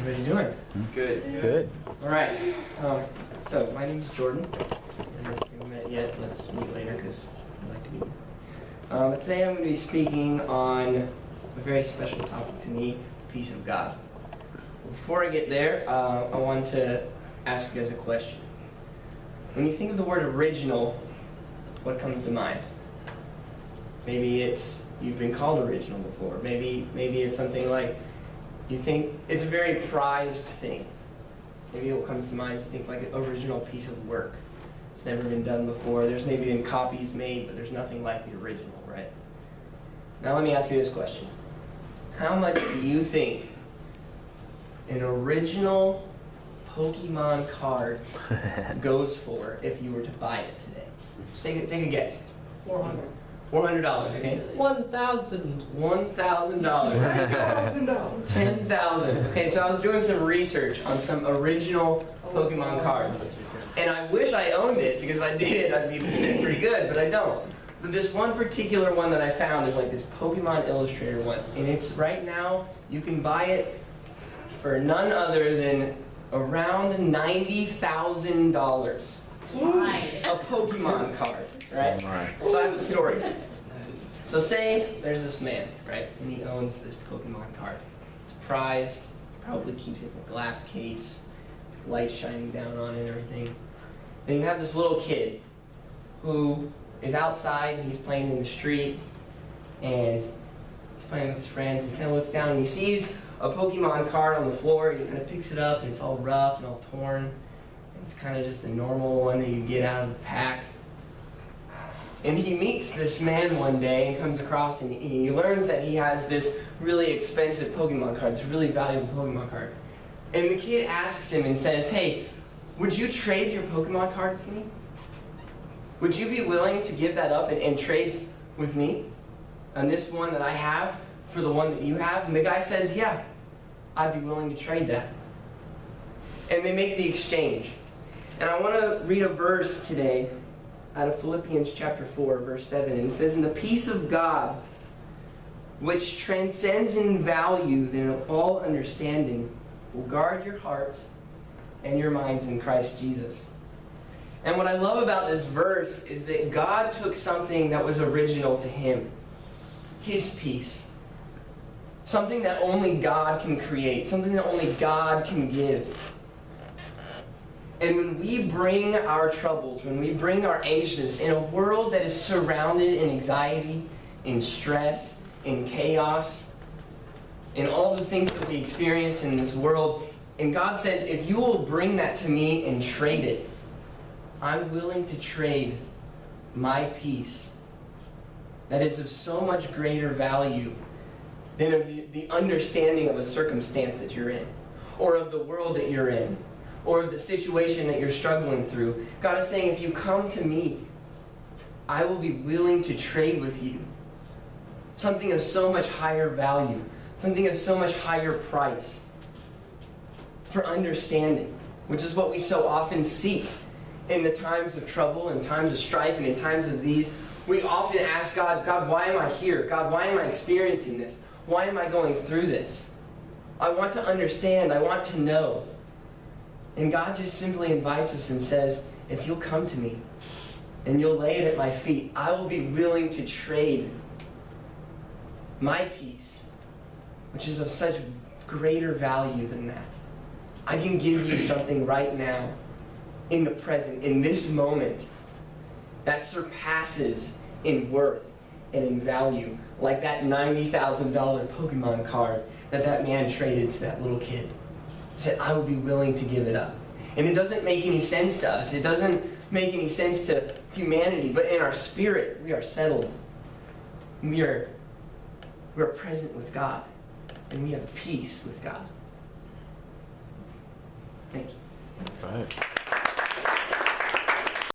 everybody doing? Good. Good. All right. So my name is Jordan. And if you haven't met yet, let's meet later because I like to meet. But today I'm going to be speaking on a very special topic to me, the peace of God. Before I get there, I want to ask you guys a question. When you think of the word original, what comes to mind? Maybe it's you've been called original before. Maybe it's something like you think it's a very prized thing. Maybe what comes to mind is you think like an original piece of work. It's never been done before. There's maybe been copies made, but there's nothing like the original, right? Now let me ask you this question. How much do you think an original Pokemon card goes for if you were to buy it today? Just take a guess. $400. $400, okay? $1,000. $1,000. $10,000. Okay, so I was doing some research on some original Pokemon cards. And I wish I owned it, because if I did, I'd be pretty good, but I don't. But this one particular one that I found is like this Pokemon Illustrator one. And it's right now, you can buy it for none other than around $90,000. A Pokemon card, right? So I have a story. So say there's this man, right? And he owns this Pokemon card. It's prized, probably keeps it in a glass case, with lights shining down on it and everything. Then you have this little kid who is outside and he's playing in the street and he's playing with his friends and he kind of looks down and he sees a Pokemon card on the floor and he kind of picks it up and it's all rough and all torn. It's kind of just a normal one that you get out of the pack. And he meets this man one day and comes across and he learns that he has this really expensive Pokemon card, this really valuable Pokemon card. And the kid asks him and says, hey, would you trade your Pokemon card with me? Would you be willing to give that up and trade with me on this one that I have for the one that you have? And the guy says, yeah, I'd be willing to trade that. And they make the exchange. And I want to read a verse today out of Philippians chapter 4, verse 7. And it says, "And the peace of God, which transcends in value than of all understanding, will guard your hearts and your minds in Christ Jesus." And what I love about this verse is that God took something that was original to him, his peace. Something that only God can create, something that only God can give. And when we bring our troubles, when we bring our anxiousness in a world that is surrounded in anxiety, in stress, in chaos, in all the things that we experience in this world, and God says, if you will bring that to me and trade it, I'm willing to trade my peace that is of so much greater value than of the understanding of a circumstance that you're in, or of the world that you're in, or of the situation that you're struggling through. God is saying, if you come to me, I will be willing to trade with you something of so much higher value, something of so much higher price for understanding, which is what we so often seek in the times of trouble, in times of strife, and in times of these. We often ask God, God, why am I here? God, why am I experiencing this? Why am I going through this? I want to understand. I want to know. And God just simply invites us and says, if you'll come to me and you'll lay it at my feet, I will be willing to trade my peace, which is of such greater value than that. I can give you something right now, in the present, in this moment, that surpasses in worth and in value, like that $90,000 Pokemon card that man traded to that little kid. He said, I would be willing to give it up. And it doesn't make any sense to us. It doesn't make any sense to humanity, but in our spirit, we are settled. We're present with God, and we have peace with God. Thank you. All right.